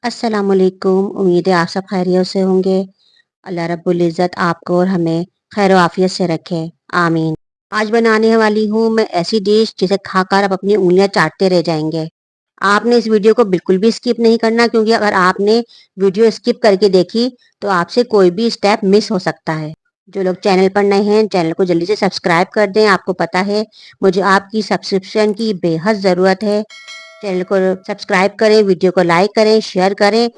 अस्सलाम वालेकुम। उम्मीद है आप सब खैरियत से होंगे। अल्लाह रब्बुल इज़्ज़त आपको और हमें खैर आफियत से रखे, आमीन। आज बनाने वाली हूँ मैं ऐसी डिश जिसे खाकर आप अपनी उंगलियां चाटते रह जाएंगे। आपने इस वीडियो को बिल्कुल भी स्किप नहीं करना, क्योंकि अगर आपने वीडियो स्किप करके देखी तो आपसे कोई भी स्टेप मिस हो सकता है। जो लोग चैनल पर नए हैं, चैनल को जल्दी से सब्सक्राइब कर दें। आपको पता है मुझे आपकी सब्सक्रिप्शन की बेहद ज़रूरत है। चैनल को सब्सक्राइब करें, वीडियो को लाइक करें, शेयर करें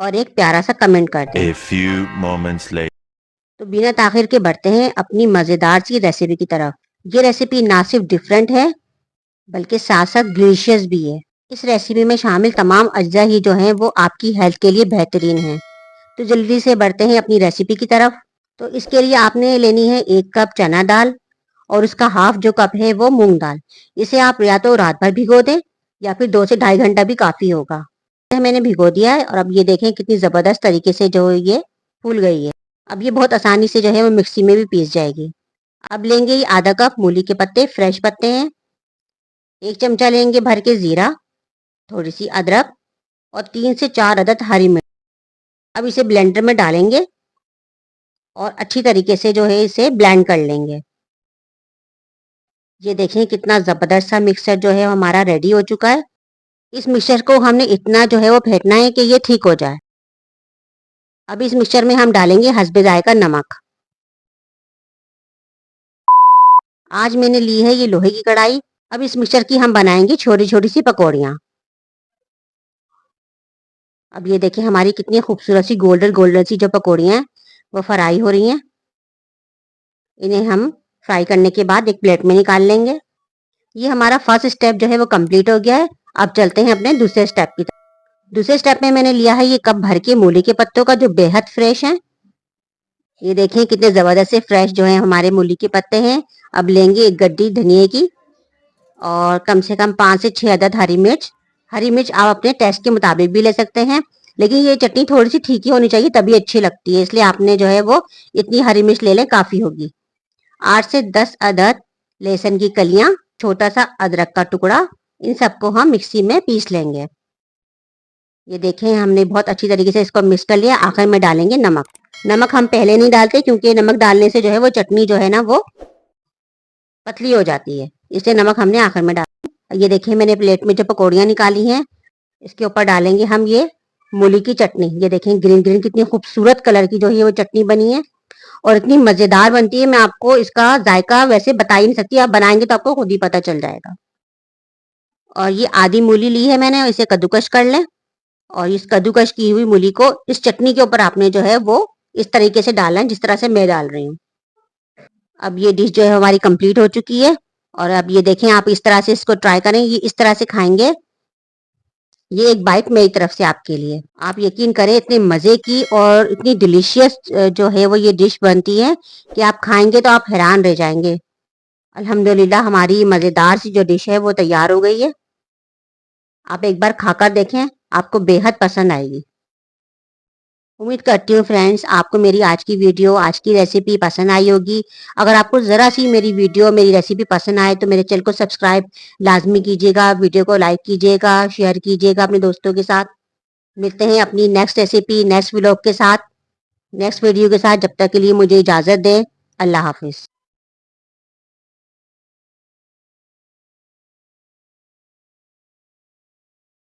और एक प्यारा सा कमेंट कर दें। A few moments later. तो बिना ताखिर के बढ़ते हैं अपनी मज़ेदार सी रेसिपी की तरफ। ये रेसिपी ना सिर्फ डिफरेंट है बल्कि साथ साथ डिलीशियस भी है। इस रेसिपी में शामिल तमाम अज्जा ही जो हैं वो आपकी हेल्थ के लिए बेहतरीन हैं। तो जल्दी से बढ़ते हैं अपनी रेसिपी की तरफ। तो इसके लिए आपने लेनी है 1 कप चना दाल और उसका हाफ जो कप है वो मूंग दाल। इसे आप या तो रात भर भिगो दें या फिर 2 से ढाई घंटा भी काफ़ी होगा। मैंने भिगो दिया है और अब ये देखें कितनी ज़बरदस्त तरीके से जो ये फूल गई है। अब ये बहुत आसानी से जो है वो मिक्सी में भी पीस जाएगी। अब लेंगे ये आधा कप मूली के पत्ते, फ्रेश पत्ते हैं। 1 चमचा लेंगे भर के ज़ीरा, थोड़ी सी अदरक और 3 से 4 अदद हरी मिर्च। अब इसे ब्लेंडर में डालेंगे और अच्छी तरीके से जो है इसे ब्लेंड कर लेंगे। ये देखें कितना ज़बरदस्त सा मिक्सचर जो है हमारा रेडी हो चुका है। इस मिक्सचर को हमने इतना जो है वो फेंटना है कि ये ठीक हो जाए। अब इस मिक्सचर में हम डालेंगे हस्बे जायका नमक। आज मैंने ली है ये लोहे की कढ़ाई। अब इस मिक्सचर की हम बनाएंगे छोटी छोटी सी पकौड़ियाँ। अब ये देखिए हमारी कितनी खूबसूरत सी गोल्डन गोल्डन सी जो पकौड़ियाँ हैं वो फ्राई हो रही हैं। इन्हें हम फ्राई करने के बाद एक प्लेट में निकाल लेंगे। ये हमारा फर्स्ट स्टेप जो है वो कंप्लीट हो गया है। अब चलते हैं अपने दूसरे स्टेप की तरफ। दूसरे स्टेप में मैंने लिया है ये कप भर के मूली के पत्तों का, जो बेहद फ्रेश हैं। ये देखिए कितने ज़बरदस्त से फ्रेश जो है हमारे मूली के पत्ते हैं। अब लेंगे एक गड्डी धनिए की और कम से कम 5 से 6 अदद हरी मिर्च। हरी मिर्च आप अपने टेस्ट के मुताबिक भी ले सकते हैं, लेकिन ये चटनी थोड़ी सी तीखी होनी चाहिए तभी अच्छी लगती है, इसलिए आपने जो है वो इतनी हरी मिर्च ले लें काफ़ी होगी। 8 से 10 अदद लहसुन की कलियां, छोटा सा अदरक का टुकड़ा, इन सबको हम मिक्सी में पीस लेंगे। ये देखें हमने बहुत अच्छी तरीके से इसको मिक्स कर लिया। आखिर में डालेंगे नमक। नमक हम पहले नहीं डालते क्योंकि नमक डालने से जो है वो चटनी जो है ना वो पतली हो जाती है, इसलिए नमक हमने आखिर में डाला। ये देखिए मैंने प्लेट में जो पकौड़ियाँ निकाली हैं इसके ऊपर डालेंगे हम ये मूली की चटनी। ये देखें ग्रीन ग्रीन कितनी खूबसूरत कलर की जो है वो चटनी बनी है और इतनी मज़ेदार बनती है। मैं आपको इसका जायका वैसे बता ही नहीं सकती, आप बनाएंगे तो आपको खुद ही पता चल जाएगा। और ये आधी मूली ली है मैंने, इसे कद्दूकश कर लें और इस कद्दूकश की हुई मूली को इस चटनी के ऊपर आपने जो है वो इस तरीके से डालना है जिस तरह से मैं डाल रही हूँ। अब ये डिश जो है हमारी कंप्लीट हो चुकी है और अब ये देखें आप इस तरह से इसको ट्राई करें, ये इस तरह से खाएंगे। ये एक बाइट मेरी तरफ से आपके लिए। आप यकीन करें इतने मज़े की और इतनी डिलीशियस जो है वो ये डिश बनती है कि आप खाएंगे तो आप हैरान रह जाएंगे। अल्हम्दुलिल्लाह हमारी मज़ेदार सी जो डिश है वो तैयार हो गई है। आप एक बार खाकर देखें, आपको बेहद पसंद आएगी। उम्मीद करती हूँ फ्रेंड्स आपको मेरी आज की वीडियो, आज की रेसिपी पसंद आई होगी। अगर आपको ज़रा सी मेरी वीडियो, मेरी रेसिपी पसंद आए तो मेरे चैनल को सब्सक्राइब लाजमी कीजिएगा, वीडियो को लाइक कीजिएगा, शेयर कीजिएगा अपने दोस्तों के साथ। मिलते हैं अपनी नेक्स्ट रेसिपी, नेक्स्ट व्लॉग के साथ, नेक्स्ट वीडियो के साथ। जब तक के लिए मुझे इजाज़त दें। अल्लाह हाफिज़।